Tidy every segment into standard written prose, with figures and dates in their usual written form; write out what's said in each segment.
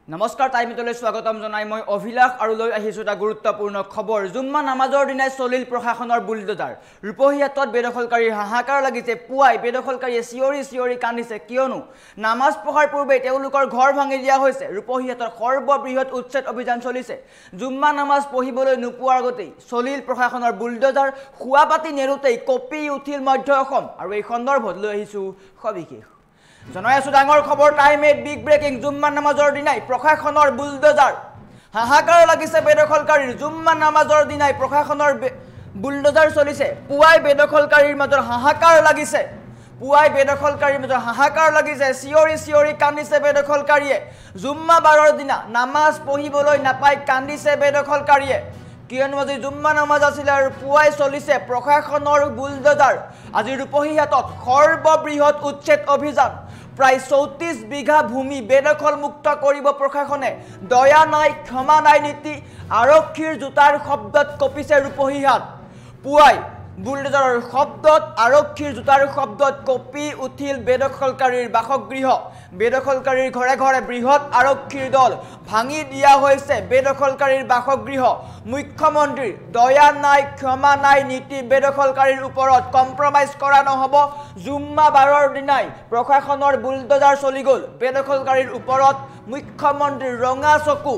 নমস্কাৰ টাইমলৈ স্বাগতম জনাই মই অভিলাষ আৰু লৈ আহিছো এটা গুৰুত্বপূৰ্ণ খবৰ জুম্মা নামাজৰ দিনাই চলিল প্ৰশাসনৰ বুলডোজাৰ ৰূপহীয়াতত বেদখলকাৰীৰ হাহাকাৰ লাগিছে পুৱাই বেদখলকাৰীয়ে চিঞৰি কান্দিছে কিয়নো নামাজ পঢ়াৰ পূৰ্বে তেওঁলোকৰ ঘৰ ভাঙি দিয়া হৈছে ৰূপহীয়াতৰ সৰ্ববৃহৎ উচ্ছেদ অভিযান চলিছে জুম্মা নামাজ পঢ়িবলৈ নোপোৱাৰ আগতেই চলিল প্ৰশাসনৰ বুলডোজাৰ খুৱাপাতি নেৰুতেই কপি উঠিল মধ্য অসম আৰু এই সন্দৰ্ভত লৈ আহিছো সবিশেষ জনাই আছো ডাঙৰ খবৰ টাইমেট বিগ ব্ৰেকিং জুম্মা নামাজৰ দিনাই প্ৰশাসনৰ বুলডোজাৰ হাহাকাৰ লাগিছে বেদখলকাৰীৰ জুম্মা নামাজৰ দিনাই প্ৰশাসনৰ বুলডোজাৰ চলিছে পুৱাই বেদখলকাৰীৰ মাজৰ হাহাকাৰ লাগিছে পুৱাই বেদখলকাৰীৰ মাজৰ হাহাকাৰ লাগিছে চিঞৰি কান্দিছে বেদখলকাৰীয়ে জুম্মা বাৰৰ দিনা নামাজ পঢ়িবলৈ নাপাই কান্দিছে বেদখলকাৰীয়ে কিয়নো আজি জুম্মা নামাজ আছিল আৰু পুৱাই চলিছে প্ৰশাসনৰ বুলডোজাৰ আজি ৰূপহীয়াতত সৰ্ববৃহৎ উচ্ছেদ অভিযান প্ৰায় ৩৪ বিঘা ভূমি বেদখল মুক্ত কৰিব প্ৰশাসনে দয়া নাই ক্ষমা নাই নীতি আৰক্ষীৰ জোতাৰ শব্দত কপিছে ৰূপহীয়াত পুৱাই বুলডোজাৰৰ শব্দত আৰক্ষীৰ জোতাৰ শব্দত কপি উঠিল বেদখলকাৰীৰ বাসগৃহ বেদখলকাৰীৰ ঘৰে ঘৰে বৃহৎ আৰক্ষীৰ দল ভাঙি দিয়া হৈছে বেদখলকাৰীৰ বাসগৃহ মুখ্যমন্ত্ৰী দয়া নাই ক্ষমা নাই নীতি বেদখলকাৰীৰ ওপৰত কম্প্ৰমাইজ কৰা নহব জুম্মা বাৰৰ দিনাই প্ৰশাসনৰ বুলডোজাৰ চলি গ'ল বেদখলকাৰীৰ ওপৰত মুখ্যমন্ত্ৰীৰ ৰঙা চকু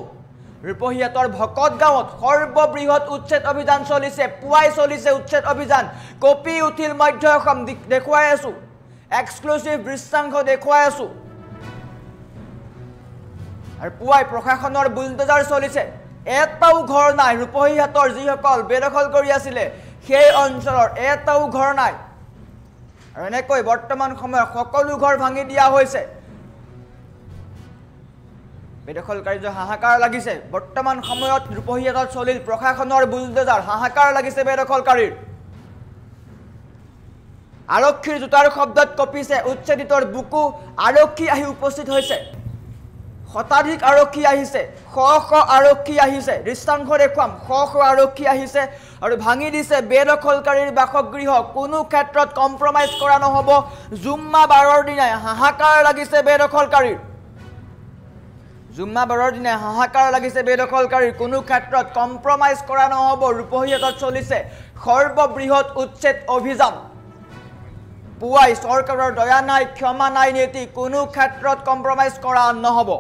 ৰূপহীয়াতৰ ভকত গাঁৱত সৰ্ববৃহৎ উচ্ছেদ অভিযান চলিছে পুৱাই চলিছে উচ্ছেদ অভিযান কপি উঠিল মধ্য অসম দেখুৱাই আছো এক্সক্লুসিভ দৃশ্যাংশ দেখুৱাই আছো আৰু পুৱাই প্ৰশাসনৰ বুলডোজাৰ চলিছে এটাও ঘৰ নাই ৰূপহীয়াতৰ যিসকল বেদখল কৰি আছিল সেই অঞ্চলৰ এটাও ঘৰ নাই আৰু এনেকৈ বৰ্তমান সময়ত সকলো ঘৰ ভাঙি দিয়া হৈছে বেদখলকাৰী যে হাহাকাৰ লাগিছে বৰ্তমান সময়ত ৰূপহীয়াতত চলিল প্ৰশাসনৰ বুলডোজাৰ হাহাকাৰ লাগিছে বেদখলকাৰীৰ আৰক্ষীৰ জোতাৰ শব্দত কপিছে উচ্ছেদিতৰ বুকু আৰক্ষী আহি উপস্থিত হৈছে শতাধিক আৰক্ষী আহিছে শ আৰক্ষী আহিছে দৃশ্যাংশ দেখুৱাম শ আৰক্ষী আহিছে আৰু ভাঙি দিছে বেদখলকাৰীৰ বাসগৃহ কোনো ক্ষেত্ৰত কম্প্ৰমাইজ কৰা নহব জুম্মা বাৰৰ দিনাই হাহাকাৰ লাগিছে বেদখলকাৰীৰ জুম্মা বাৰৰ দিনাই হাহাকাৰ লাগিছে বেদখলকাৰীৰ কোনো ক্ষেত্ৰত কম্প্ৰমাইজ কৰা নহব ৰূপহীয়াতত চলিছে সৰ্ববৃহৎ উচ্ছেদ অভিযান পুৱাই চৰকাৰৰ দয়া নাই ক্ষমা নাই নীতি কোনো ক্ষেত্ৰত কম্প্ৰমাইজ কৰা নহব